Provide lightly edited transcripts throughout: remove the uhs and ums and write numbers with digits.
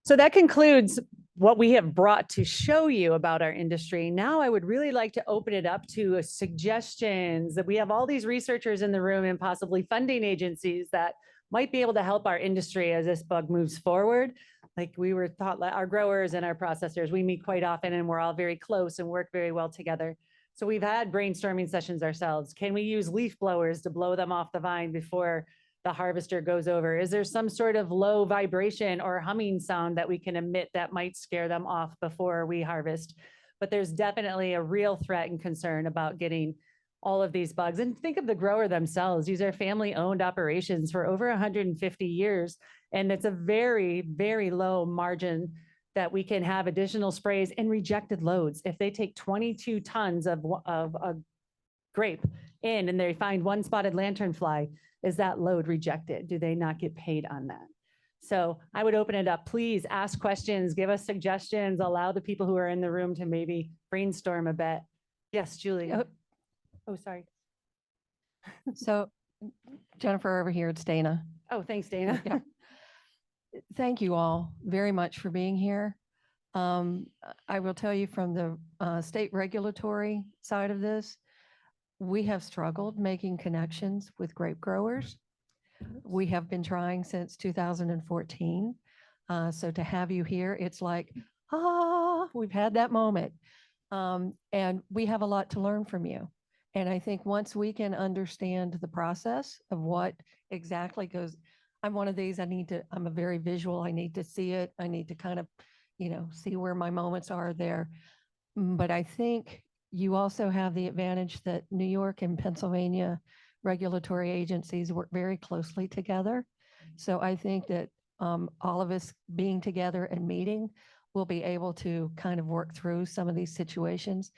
So that concludes what we have brought to show you about our industry. Now I would really like to open it up to suggestions that we have all these researchers in the room and possibly funding agencies that might be able to help our industry as this bug moves forward. Like we were taught, our growers and our processors, we meet quite often and we're all very close and work very well together. So we've had brainstorming sessions ourselves. Can we use leaf blowers to blow them off the vine before the harvester goes over? Is there some sort of low vibration or humming sound that we can emit that might scare them off before we harvest? But there's definitely a real threat and concern about getting all of these bugs. And think of the grower themselves. These are family-owned operations for over 150 years. And it's a very, very low margin that we can have additional sprays and rejected loads. If they take 22 tons of a grape in and they find one spotted lanternfly, is that load rejected? Do they not get paid on that? So I would open it up. Please ask questions, give us suggestions, allow the people who are in the room to maybe brainstorm a bit. Yes, Julie. Oh, sorry. So Jennifer over here, it's Dana. Oh, thanks, Dana. Yeah. Thank you all very much for being here. I will tell you from the state regulatory side of this, we have struggled making connections with grape growers. We have been trying since 2014. So to have you here, it's like, we've had that moment. And we have a lot to learn from you. And I think once we can understand the process of what exactly goes, I'm one of these, I'm a very visual, I need to see it. I need to kind of, see where my moments are there. But I think you also have the advantage that New York and Pennsylvania regulatory agencies work very closely together. So I think that all of us being together and meeting will be able to kind of work through some of these situations.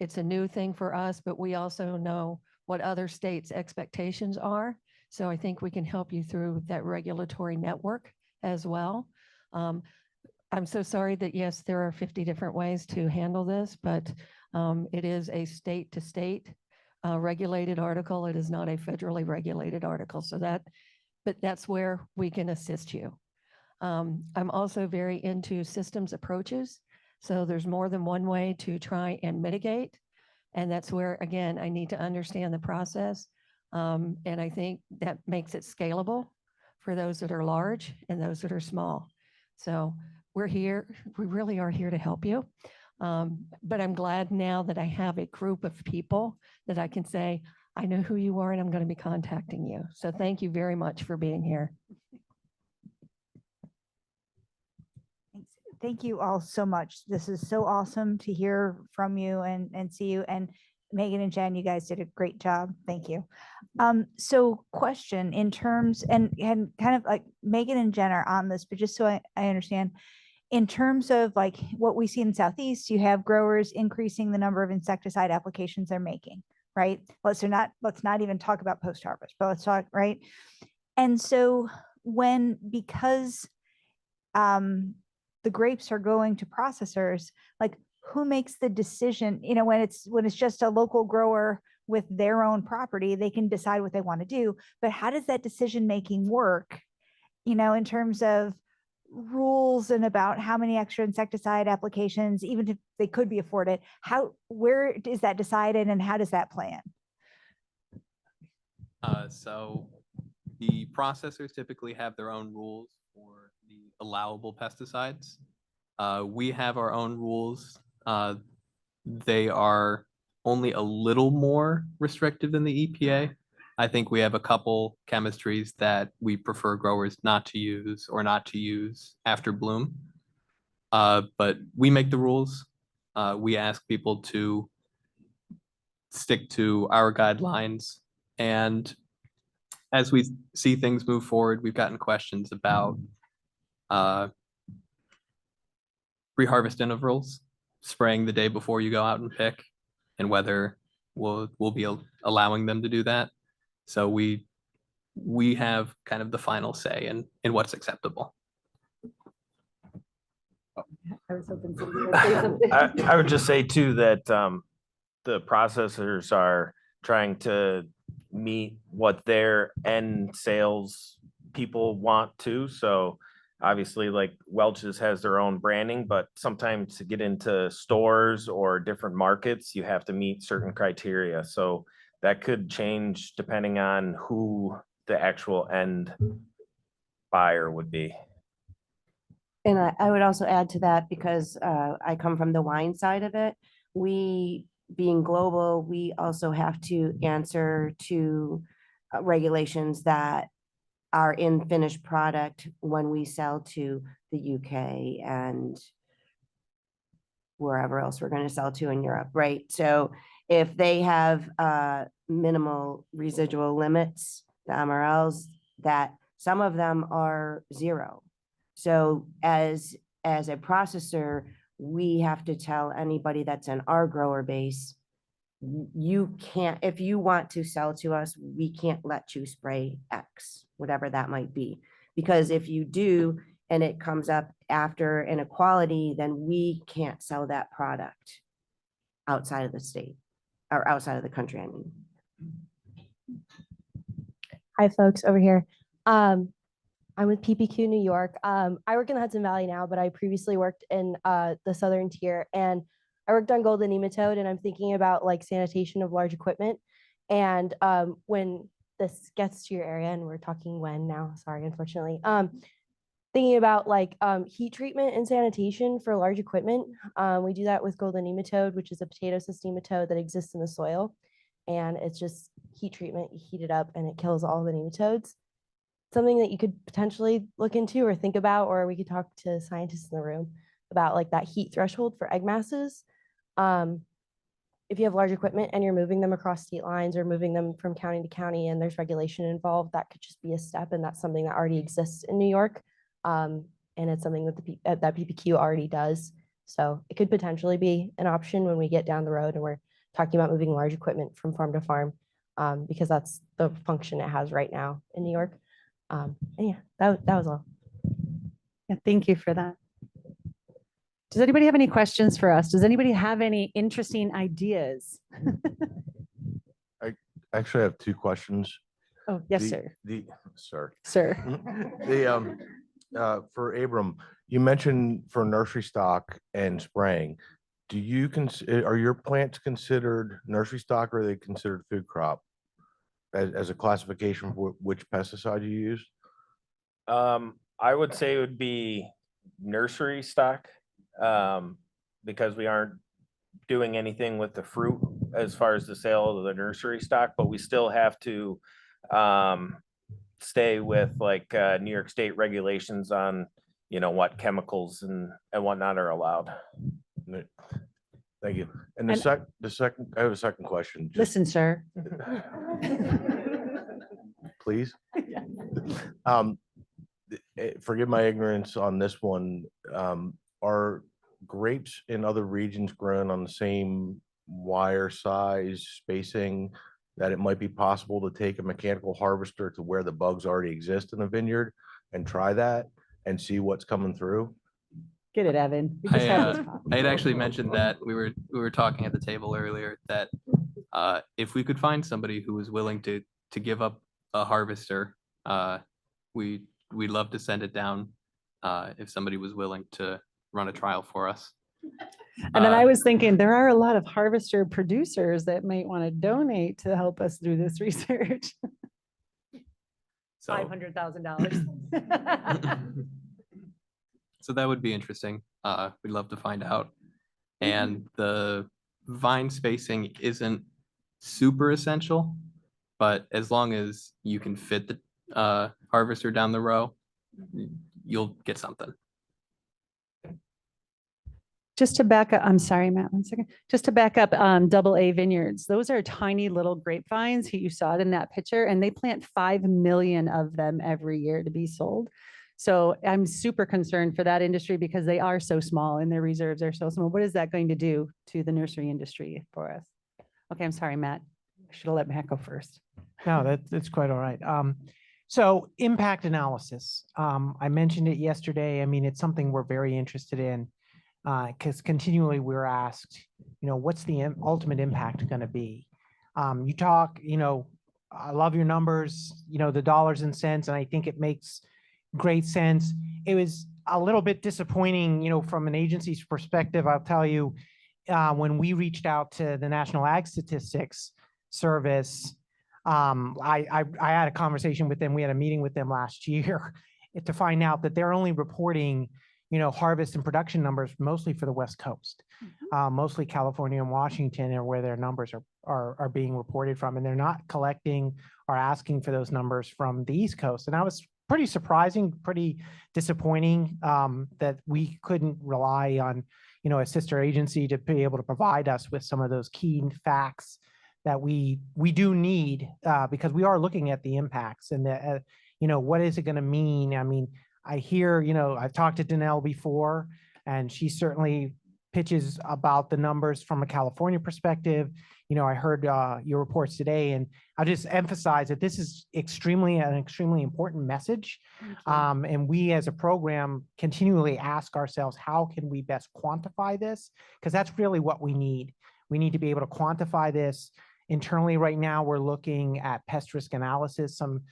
It's a new thing for us, but we also know what other states' expectations are. So I think we can help you through that regulatory network as well. I'm so sorry that, yes, there are 50 different ways to handle this, but it is a state to state regulated article. It is not a federally regulated article. So but that's where we can assist you. I'm also very into systems approaches. So there's more than one way to try and mitigate. And that's where, again, I need to understand the process. And I think that makes it scalable for those that are large and those that are small. So we're here, we really are here to help you. But I'm glad now that I have a group of people that I can say, I know who you are and I'm going to be contacting you. So thank you very much for being here. Thank you all so much. This is so awesome to hear from you and see you. And Megan and Jen, you guys did a great job. Thank you. So question in terms, and kind of like Megan and Jen are on this, but just so I understand, in terms of like what we see in the Southeast, you have growers increasing the number of insecticide applications they're making, right? Let's not even talk about post-harvest, but let's talk, right? And so because the grapes are going to processors, like who makes the decision, when it's just a local grower with their own property, they can decide what they want to do, but how does that decision making work, in terms of rules and about how many extra insecticide applications, even if they could be afforded, where is that decided and how does that plan? So the processors typically have their own rules for the allowable pesticides. We have our own rules. They are only a little more restrictive than the EPA. I think we have a couple chemistries that we prefer growers not to use or not to use after bloom. But we make the rules. We ask people to stick to our guidelines. And as we see things move forward, we've gotten questions about pre-harvest intervals, spraying the day before you go out and pick, and whether we'll be allowing them to do that. So we have kind of the final say in what's acceptable. I was hoping somebody would say something. I would just say too that the processors are trying to meet what their end sales people want to. So obviously like Welch's has their own branding, but sometimes to get into stores or different markets, you have to meet certain criteria. So that could change depending on who the actual end buyer would be. And I would also add to that, because I come from the wine side of it. We, being global, we also have to answer to regulations that are in finished product when we sell to the UK and wherever else we're going to sell to in Europe, right? So if they have minimal residual limits, the MRLs, that some of them are zero. So as a processor, we have to tell anybody that's in our grower base, you can't, if you want to sell to us, we can't let you spray X, whatever that might be. Because if you do, and it comes up after inequality, then we can't sell that product outside of the state or outside of the country, I mean. Hi, folks, over here. I'm with PPQ New York. I work in the Hudson Valley now, but I previously worked in the southern tier, and I worked on golden nematode, and I'm thinking about like sanitation of large equipment. And when this gets to your area, and we're talking when now, sorry, unfortunately, thinking about like heat treatment and sanitation for large equipment. We do that with golden nematode, which is a potato cyst nematode that exists in the soil. And it's just heat treatment, you heat it up and it kills all the nematodes. Something that you could potentially look into or think about, or we could talk to scientists in the room about like that heat threshold for egg masses. If you have large equipment and you're moving them across state lines or moving them from county to county and there's regulation involved, that could just be a step, and that's something that already exists in New York. And it's something that that PPQ already does. So it could potentially be an option when we get down the road and we're talking about moving large equipment from farm to farm, because that's the function it has right now in New York. And yeah, that was all. Yeah, thank you for that. Does anybody have any questions for us? Does anybody have any interesting ideas? Actually, I have two questions. Oh, yes, The- sir. Sir. Sir. For Abram, you mentioned for nursery stock and spraying, are your plants considered nursery stock, or are they considered food crop? As a classification for which pesticide you use? I would say it would be nursery stock, because we aren't doing anything with the fruit as far as the sale of the nursery stock, but we still have to stay with like New York State regulations on, what chemicals and whatnot are allowed. Thank you. And And- I have a second question. Listen, sir. Please. Yeah. Forgive my ignorance on this one. Are grapes in other regions grown on the same wire size spacing that it might be possible to take a mechanical harvester to where the bugs already exist in the vineyard and try that and see what's coming through? Get it, Evan. We just had this I had actually mentioned that we were talking at the table earlier that if we could find somebody who was willing to give up a harvester, we'd love to send it down if somebody was willing to run a trial for us. And then I was thinking there are a lot of harvester producers that might want to donate to help us do this research. So $500,000. so that would be interesting. We'd love to find out. And the vine spacing isn't super essential, but as long as you can fit the harvester down the row, you'll get something. Just to back up, I'm sorry, Matt, 1 second. Just to back up, AA vineyards, those are tiny little grapevines. You saw it in that picture, and they plant 5 million of them every year to be sold. So I'm super concerned for that industry because they are so small and their reserves are so small. What is that going to do to the nursery industry for us? Okay, I'm sorry, Matt. I should have let Matt go first. No, that's quite all right. So impact analysis, I mentioned it yesterday. I mean, it's something we're very interested in because continually we're asked, what's the ultimate impact going to be? You talk, I love your numbers, the dollars and cents, and I think it makes, great sense. It was a little bit disappointing, from an agency's perspective. I'll tell you, when we reached out to the National Ag Statistics Service, I had a conversation with them. We had a meeting with them last year to find out that they're only reporting, harvest and production numbers mostly for the West Coast. Mostly California and Washington are where their numbers are being reported from, and they're not collecting or asking for those numbers from the East Coast. And that was pretty surprising, pretty disappointing, that we couldn't rely on, a sister agency to be able to provide us with some of those key facts that we do need, because we are looking at the impacts and what is it going to mean? I mean, I hear, I've talked to Danelle before, and she certainly pitches about the numbers from a California perspective. I heard your reports today, and I'll just emphasize that this is an extremely important message. And we as a program continually ask ourselves, how can we best quantify this? Because that's really what we need. We need to be able to quantify this. Internally right now, we're looking at pest risk analysis, some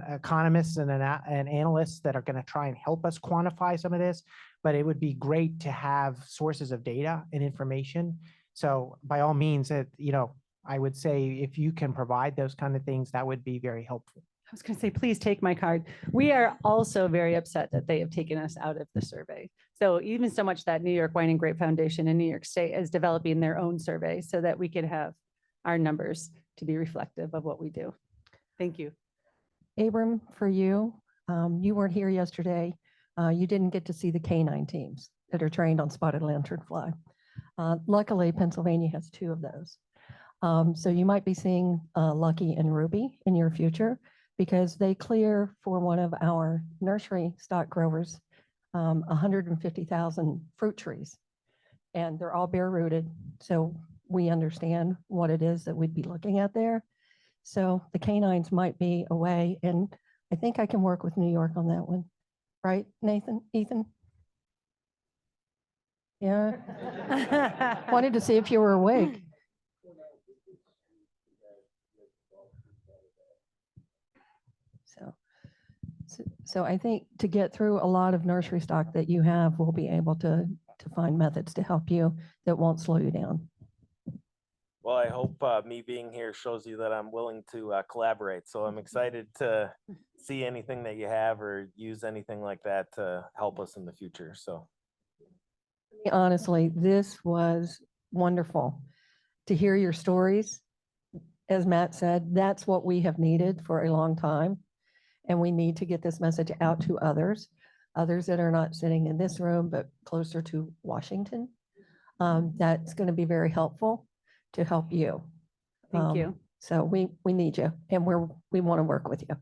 economists and analysts that are going to try and help us quantify some of this, but it would be great to have sources of data and information. So by all means, I would say if you can provide those kind of things, that would be very helpful. I was going to say, please take my card. We are also very upset that they have taken us out of the survey. So even so much that New York Wine and Grape Foundation in New York State is developing their own survey so that we can have our numbers to be reflective of what we do. Thank you. Abram, for you, you weren't here yesterday. You didn't get to see the canine teams that are trained on spotted lanternfly. Luckily, Pennsylvania has 2 of those. So you might be seeing Lucky and Ruby in your future, because they clear for one of our nursery stock growers 150,000 fruit trees, and they're all bare rooted. So we understand what it is that we'd be looking at there. So the canines might be a way, and I think I can work with New York on that one. Right, Ethan? Yeah. Wanted to see if you were awake. So I think to get through a lot of nursery stock that you have, we'll be able to find methods to help you that won't slow you down. Well, I hope me being here shows you that I'm willing to collaborate. So I'm excited to see anything that you have or use anything like that to help us in the future. So honestly, this was wonderful to hear your stories. As Matt said, that's what we have needed for a long time. And we need to get this message out to others that are not sitting in this room, but closer to Washington. That's going to be very helpful to help you. Thank you. So we need you, and we want to work with you.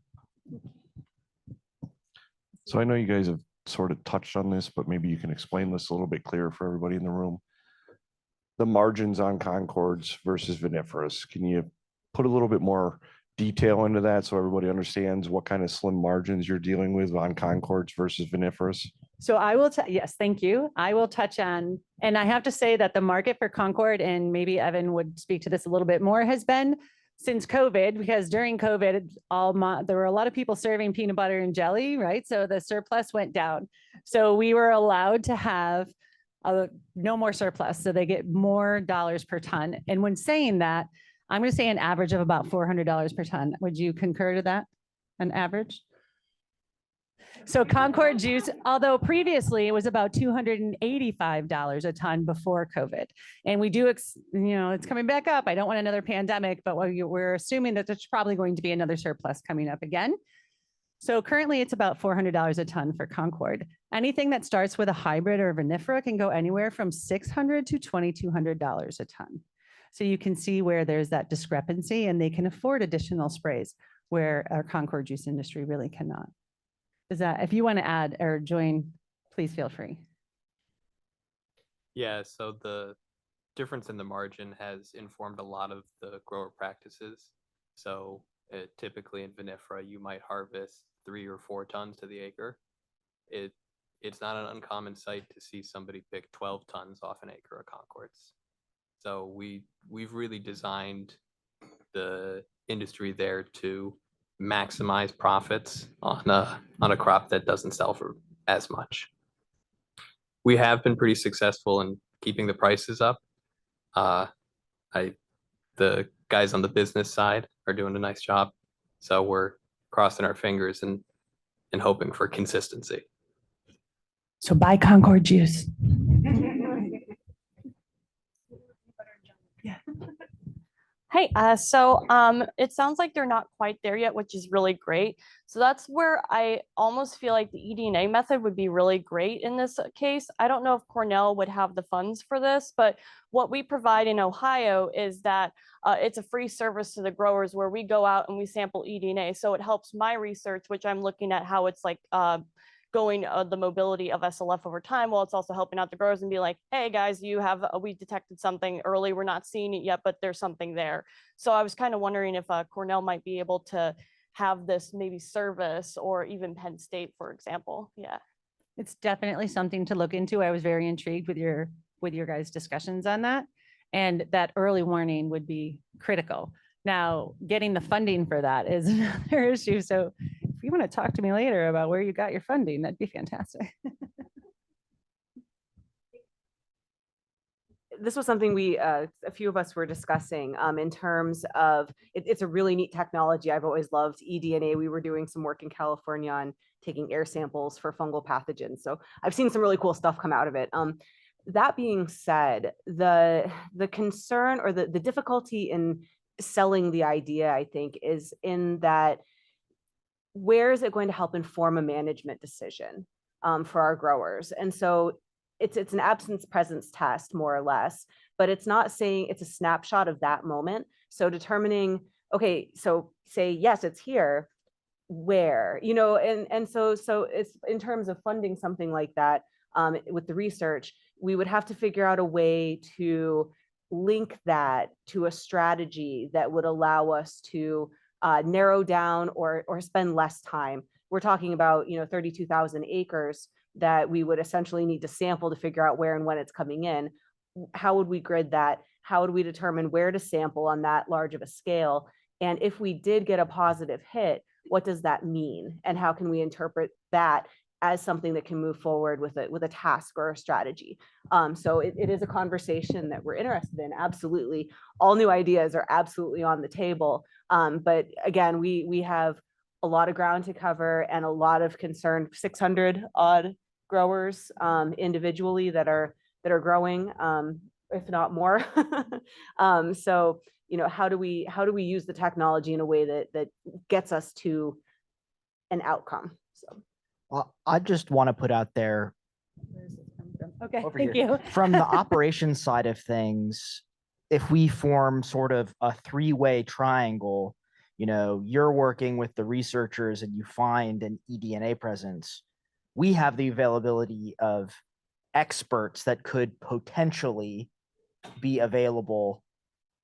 So I know you guys have sort of touched on this, but maybe you can explain this a little bit clearer for everybody in the room. The margins on Concords versus viniferous. Can you put a little bit more detail into that so everybody understands what kind of slim margins you're dealing with on Concords versus viniferous? So I will, yes, thank you. I will touch on, and I have to say that the market for Concord, and maybe Evan would speak to this a little bit more, has been since COVID, because during COVID, there were a lot of people serving peanut butter and jelly, right? So the surplus went down. So we were allowed to have no more surplus. So they get more dollars per ton. And when saying that, I'm going to say an average of about $400 per ton. Would you concur to that? An average? So Concord juice, although previously it was about $285 a ton before COVID. And we do, it's coming back up. I don't want another pandemic, but we're assuming that there's probably going to be another surplus coming up again. So currently it's about $400 a ton for Concord. Anything that starts with a hybrid or vinifera can go anywhere from $600 to $2,200 a ton. So you can see where there's that discrepancy, and they can afford additional sprays where our Concord juice industry really cannot. Is that, if you want to add or join, please feel free. Yeah, so the difference in the margin has informed a lot of the grower practices. So typically in vinifera, you might harvest 3 or 4 tons to the acre. It's not an uncommon sight to see somebody pick 12 tons off an acre of Concords. So we've really designed the industry there to maximize profits on a crop that doesn't sell for as much. We have been pretty successful in keeping the prices up. The guys on the business side are doing a nice job. So we're crossing our fingers and hoping for consistency. So buy Concord juice. Hey, it sounds like they're not quite there yet, which is really great. So that's where I almost feel like the eDNA method would be really great in this case. I don't know if Cornell would have the funds for this, but what we provide in Ohio is that it's a free service to the growers where we go out and we sample eDNA. So it helps my research, which I'm looking at how it's like going the mobility of SLF over time, while it's also helping out the growers and be like, hey guys, we detected something early, we're not seeing it yet, but there's something there. So I was kind of wondering if Cornell might be able to have this maybe service, or even Penn State, for example. Yeah. It's definitely something to look into. I was very intrigued with your guys' discussions on that. And that early warning would be critical. Now, getting the funding for that is another issue. So if you want to talk to me later about where you got your funding, that'd be fantastic. This was something a few of us were discussing in terms of, it's a really neat technology. I've always loved eDNA. We were doing some work in California on taking air samples for fungal pathogens. So I've seen some really cool stuff come out of it. That being said, the concern or the difficulty in selling the idea, I think, is in that, where is it going to help inform a management decision for our growers? And so it's an absence presence test, more or less, but it's not saying, it's a snapshot of that moment. So determining, okay, so say, yes, it's here, where, and so it's in terms of funding something like that with the research, we would have to figure out a way to link that to a strategy that would allow us to narrow down or spend less time. We're talking about 32,000 acres that we would essentially need to sample to figure out where and when it's coming in. How would we grid that? How would we determine where to sample on that large of a scale? And if we did get a positive hit, what does that mean? And how can we interpret that as something that can move forward with a task or a strategy? So it is a conversation that we're interested in. Absolutely. All new ideas are absolutely on the table. But again, we have a lot of ground to cover and a lot of concern, 600 odd growers individually that are growing, if not more. So, how do we use the technology in a way that gets us to an outcome? So. Well, I just want to put out there, Okay, over thank here, you. from the operations side of things, if we form sort of a three-way triangle, you're working with the researchers and you find an eDNA presence, we have the availability of experts that could potentially be available,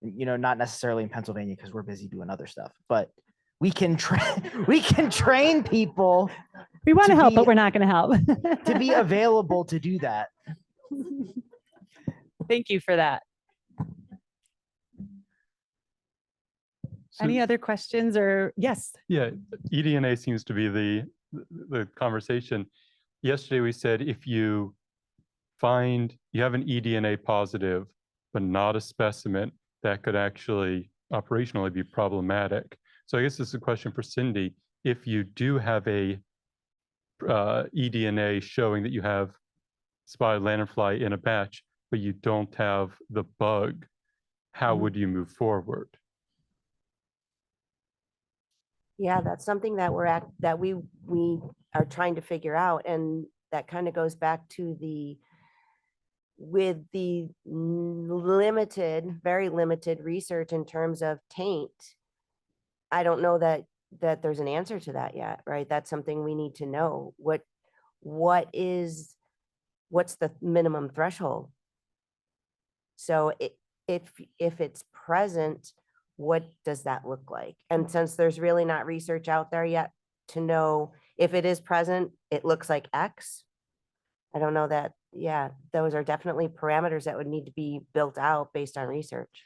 not necessarily in Pennsylvania because we're busy doing other stuff, but we can train people. We want to help, but we're not going to help. To be available to do that. Thank you for that. Any other questions or yes? Yeah, eDNA seems to be the conversation. Yesterday we said if you find you have an eDNA positive, but not a specimen, that could actually operationally be problematic. So I guess this is a question for Cindy. If you do have a eDNA showing that you have spotted lanternfly in a batch, but you don't have the bug, how would you move forward? Yeah, that's something that we are trying to figure out, and that kind of goes back to with the very limited research in terms of taint. I don't know that there's an answer to that yet, right? That's something we need to know. What's the minimum threshold? So if it's present, what does that look like? And since there's really not research out there yet to know if it is present, it looks like X. I don't know that. Yeah, those are definitely parameters that would need to be built out based on research.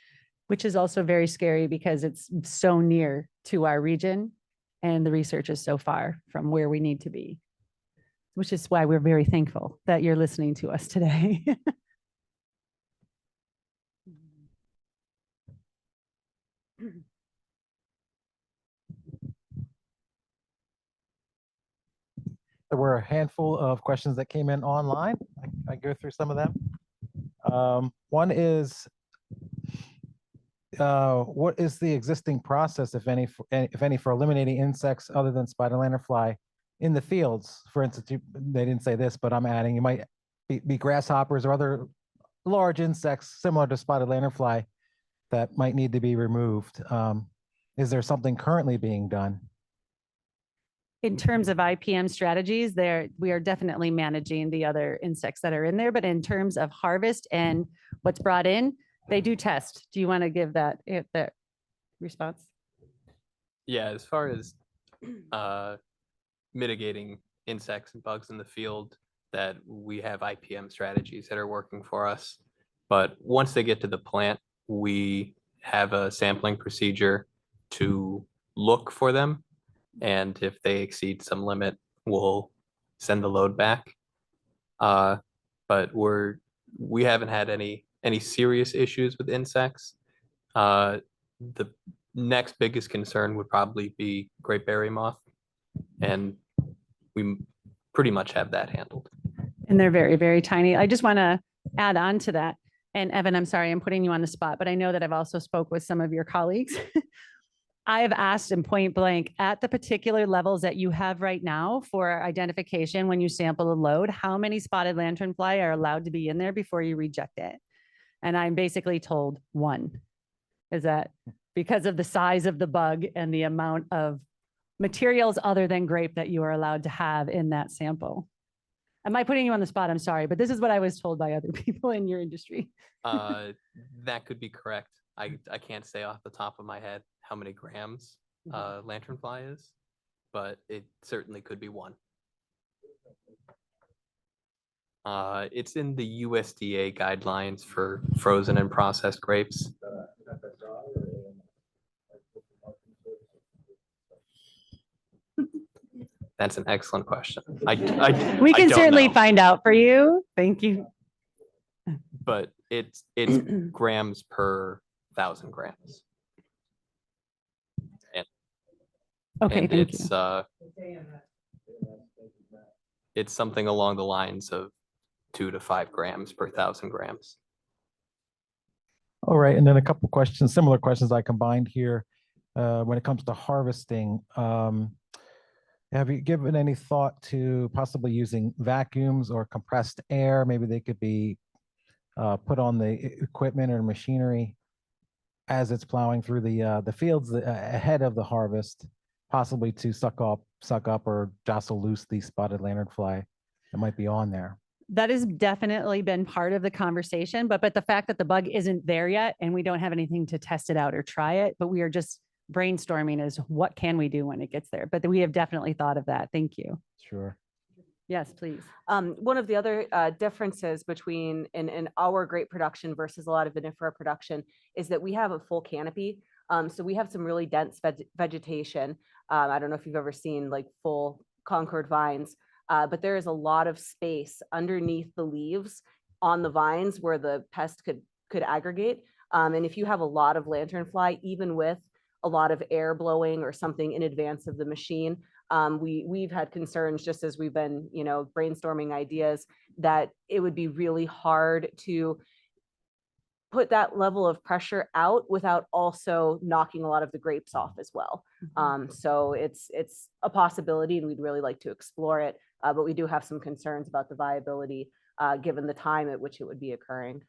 Which is also very scary because it's so near to our region And the research is so far from where we need to be, which is why we're very thankful that you're listening to us today. There were a handful of questions that came in online. I go through some of them. One is, what is the existing process, if any, for eliminating insects other than spider lanternfly in the fields? For instance, they didn't say this, but I'm adding, it might be grasshoppers or other large insects similar to spotted lanternfly that might need to be removed. Is there something currently being done? In terms of IPM strategies, we are definitely managing the other insects that are in there, but in terms of harvest and what's brought in, they do test. Do you want to give that response? Yeah, as far as mitigating insects and bugs in the field, that we have IPM strategies that are working for us. But once they get to the plant, we have a sampling procedure to look for them. And if they exceed some limit, we'll send the load back. But we haven't had any serious issues with insects. The next biggest concern would probably be grape berry moth, and we pretty much have that handled. And they're very, very tiny. I just want to add on to that. And Evan, I'm sorry, I'm putting you on the spot, but I know that I've also spoke with some of your colleagues. I have asked in point blank at the particular levels that you have right now for identification when you sample a load, how many spotted lanternfly are allowed to be in there before you reject it? And I'm basically told 1. Is that because of the size of the bug and the amount of materials other than grape that you are allowed to have in that sample? Am I putting you on the spot? I'm sorry, but this is what I was told by other people in your industry. That could be correct. I can't say off the top of my head how many grams lanternfly is, but it certainly could be 1. It's in the USDA guidelines for frozen and processed grapes. That's an excellent question. We can I don't certainly know, find out for you. Thank you. but it's grams per 1,000 grams. Okay, And thank you. It's something along the lines of 2 to 5 grams per 1,000 grams. All right, and then a couple questions, similar questions I combined here. When it comes to harvesting, have you given any thought to possibly using vacuums or compressed air? Maybe they could be put on the equipment or machinery as it's plowing through the fields ahead of the harvest, possibly to suck up or jostle loose the spotted lanternfly that might be on there. That has definitely been part of the conversation, but the fact that the bug isn't there yet and we don't have anything to test it out or try it, but we are just brainstorming as what can we do when it gets there. But we have definitely thought of that. Thank you. Sure. Yes, please. One of the other differences between in our grape production versus a lot of vinifera production is that we have a full canopy. So we have some really dense vegetation. I don't know if you've ever seen like full Concord vines, but there is a lot of space underneath the leaves on the vines where the pest could aggregate. And if you have a lot of lanternfly, even with a lot of air blowing or something in advance of the machine, we've had concerns, just as we've been, brainstorming ideas, that it would be really hard to put that level of pressure out without also knocking a lot of the grapes off as well. So it's a possibility, and we'd really like to explore it, but we do have some concerns about the viability given the time at which it would be occurring.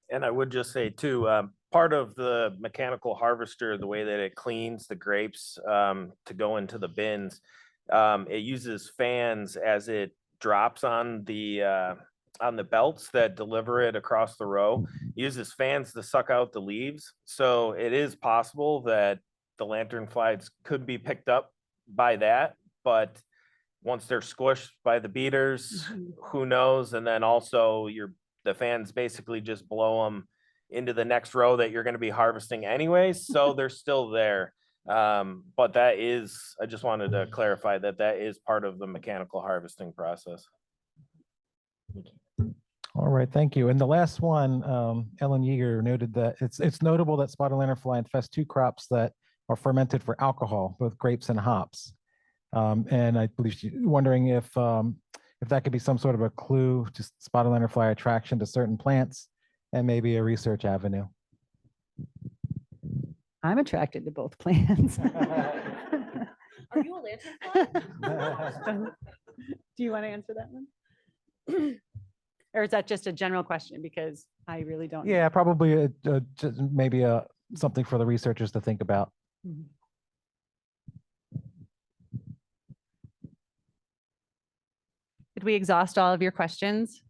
And I would just say too, part of the mechanical harvester, the way that it cleans the grapes to go into the bins, it uses fans as it drops on the belts that deliver it across the row. It uses fans to suck out the leaves. So it is possible that the lanternflies could be picked up by that, but once they're squished by the beaters, who knows? And then also the fans basically just blow them into the next row that you're going to be harvesting anyways. So they're still there. But that is, I just wanted to clarify that that is part of the mechanical harvesting process. All right, thank you. And the last one, Ellen Yeager noted that it's notable that spotted lanternfly infest two crops that are fermented for alcohol, both grapes and hops. And I believe she's wondering if that could be some sort of a clue to spotted lanternfly attraction to certain plants and maybe a research avenue. I'm attracted to both plants. Are you a lanternfly? Do you want to answer that one? Or is that just a general question? Because I really don't. know. Yeah, probably maybe something for the researchers to think about. Mhm. Did we exhaust all of your questions?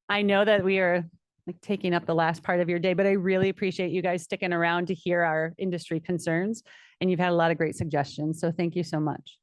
I know that we are like taking up the last part of your day, but I really appreciate you guys sticking around to hear our industry concerns. And you've had a lot of great suggestions. So thank you so much.